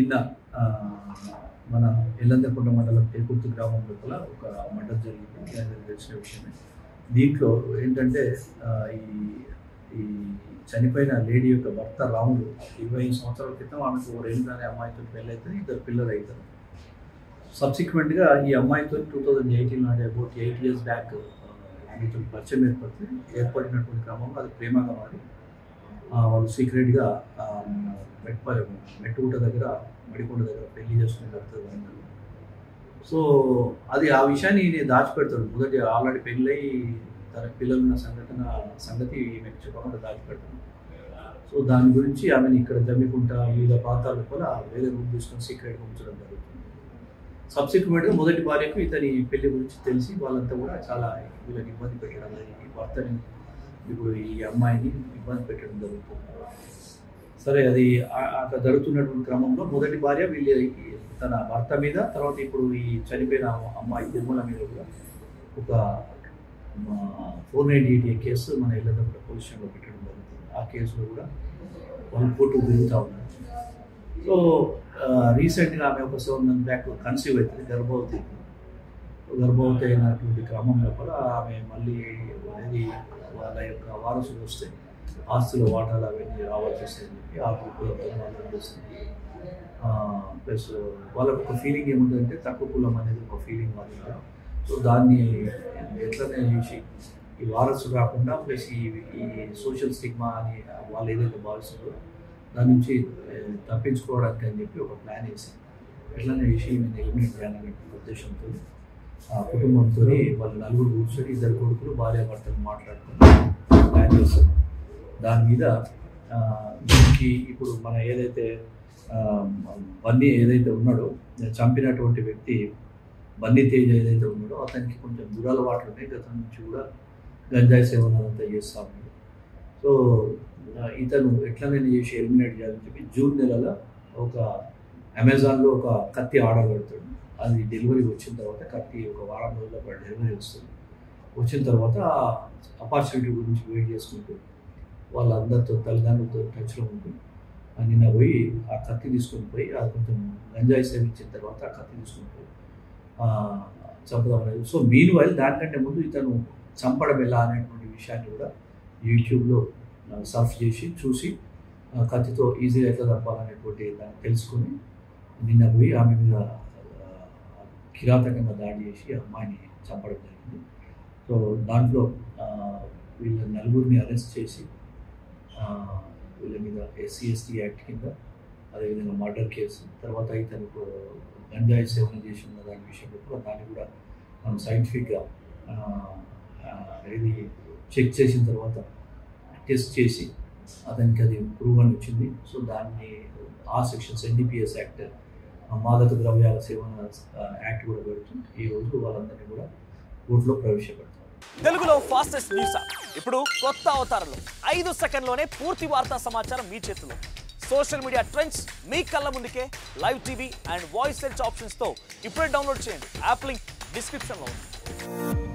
నిన్న మన ఎల్లందకొండ మండలం టేకుర్తి గ్రామం లోపల ఒక మర్డర్ జరిగింది. అందరికీ తెలిసిన విషయమే. దీంట్లో ఏంటంటే ఈ చనిపోయిన లేడీ యొక్క భర్త రాముడు 25 సంవత్సరాల క్రితం ఆమెకు రేణుక అనే అమ్మాయితో పెళ్ళి అవుతుంది, 2 పిల్లలు అవుతారు. సబ్సిక్వెంట్గా ఈ అమ్మాయితో 2018 నాటి అబౌట్ 8 years బ్యాక్ ఆమెతో పరిచయం ఏర్పడినటువంటి క్రమంలో అది ప్రేమగా మారి వాళ్ళు సీక్రెట్గా మెట్టుగుట్ట దగ్గర మడికొండ దగ్గర పెళ్లి చేసుకుని జరుగుతుంది. సో అది ఆ విషయాన్ని నేను దాచిపెడతాడు. మొదటి ఆల్రెడీ పెళ్ళై తన పిల్లలు ఉన్న సంగతి మీకు చెప్పకుండా దాచిపెడతాను. సో దాని గురించి ఆమెను ఇక్కడ జమ్మికుంట వివిధ ప్రాంతాల కూడా వేరే రూమ్ తీసుకొని సీక్రెట్గా ఉంచడం జరుగుతుంది. సబ్సిక్వెంట్గా మొదటి భార్యకు ఇతని పెళ్లి గురించి తెలిసి వాళ్ళంతా కూడా చాలా వీళ్ళని ఇబ్బంది పెట్టడం జరిగింది. భర్తని ఇప్పుడు ఈ అమ్మాయిని ఇబ్బంది పెట్టడం జరుగుతుంది. సరే, అది అక్కడ జరుగుతున్నటువంటి క్రమంలో మొదటి భార్య వీళ్ళకి తన భర్త మీద, తర్వాత ఇప్పుడు ఈ చనిపోయిన అమ్మాయి తిరుమల మీద కూడా ఒక 498A కేసు మన ఇళ్ళదొండ పోలీస్ స్టేషన్లో పెట్టడం జరుగుతుంది. ఆ కేసులో కూడా వాళ్ళు కోర్టు తిరుగుతూ ఉన్నారు. సో రీసెంట్గా ఆమె ఒక 7 months బ్యాక్ కన్సీవ్ అవుతుంది, గర్భవతి అయినటువంటి క్రమంలో కూడా ఆమె మళ్ళీ అనేది వాళ్ళ యొక్క వారసులు వస్తే ఆస్తుల వాటాలు అవన్నీ రావాల్సి వస్తాయని చెప్పి ఆ కులంతో మాట్లాడుతుంది. ప్లస్ వాళ్ళకు ఒక ఫీలింగ్ ఏముంటుందంటే తక్కువ కులం అనేది ఒక ఫీలింగ్ వాళ్ళ. సో దాన్ని ఎట్లనే చూసి ఈ వారసులు రాకుండా ప్లస్ ఈ సోషల్ స్టిగ్మా అని వాళ్ళు ఏదైతే భావిస్తుందో దాని నుంచి తప్పించుకోవడానికి అని చెప్పి ఒక ప్లాన్ వేసి ఎట్లనే చేసి నేను ఎలిమినేట్ చేయాలనే ఉద్దేశంతో ఆ కుటుంబంతో వాళ్ళు 4 కూర్చొని 2 కొడుకులు భార్య భర్తలు మాట్లాడుకొని ప్లాన్ చేస్తారు. దాని మీద దీనికి ఇప్పుడు మన ఏదైతే బన్నీ ఏదైతే ఉన్నాడో చంపినటువంటి వ్యక్తి బన్నీ తేజ్ ఏదైతే ఉన్నాడో అతనికి కొంచెం దురలవాట్లు ఉన్నాయి. గతం నుంచి కూడా గంజాయి సేవన అంతా చేస్తూ ఉన్నాడు. సో ఇతను ఎట్లనైనా చేసి ఎలిమినేట్ చేయాలని చెప్పి జూన్ నెలలో ఒక అమెజాన్లో ఒక కత్తి ఆర్డర్ పెడతాడు. అది డెలివరీ వచ్చిన తర్వాత కత్తి ఒక వారం రోజుల్లో డెలివరీ వస్తుంది. వచ్చిన తర్వాత ఆపర్చునిటీ గురించి వెయిట్ చేసుకుంటూ వాళ్ళందరితో తల్లిదండ్రులతో టచ్లో ఉంటూ నిన్న పోయి ఆ కత్తి తీసుకొని పోయి అది కొంచెం గంజాయి సేవించిన తర్వాత ఆ కత్తి తీసుకొని పోయి చంపడం అనేది. సో మీన్ వైల్ దానికంటే ముందు ఇతను చంపడం ఎలా అనేటువంటి విషయాన్ని కూడా యూట్యూబ్లో సర్చ్ చేసి చూసి కత్తితో ఈజీగా ఎట్లా చంపాలనేటువంటి దాన్ని తెలుసుకొని నిన్న పోయి ఆమె మీద కిరాతకంగా దాడి చేసి అమ్మాయిని చంపడం జరిగింది. సో దాంట్లో వీళ్ళ 4 అరెస్ట్ చేసి వీళ్ళ మీద SC/ST యాక్ట్ కింద అదేవిధంగా మర్డర్ కేసు, తర్వాత ఇతను గంజాయి సేవన చేసి ఉన్న దాని విషయంలో కూడా దాన్ని కూడా మనం సైంటిఫిక్గా ఇది చెక్ చేసిన తర్వాత టెస్ట్ చేసి అతనికి అది ప్రూవ్ అని వచ్చింది. సో దాన్ని ఆ సెక్షన్స్ NDPS యాక్ట్ మాదక ద్రవ్యాల సేవన యాక్ట్ కూడా పెడుతుంది. ఈరోజు వాళ్ళందరినీ కూడా కోర్టులో ప్రవేశపెడతారు. తెలుగులో ఫాస్టెస్ట్ న్యూస్ ఇప్పుడు కొత్త అవతారంలో 5 సెకండ్లోనే పూర్తి వార్తా సమాచారం మీ చేతిలో. సోషల్ మీడియా ట్రెండ్స్ మీ కళ్ళ ముందుకే live TV and voice search ఆప్షన్స్తో ఇప్పుడే డౌన్లోడ్ చేయండి. యాప్ లింక్ డిస్క్రిప్షన్లో ఉంది.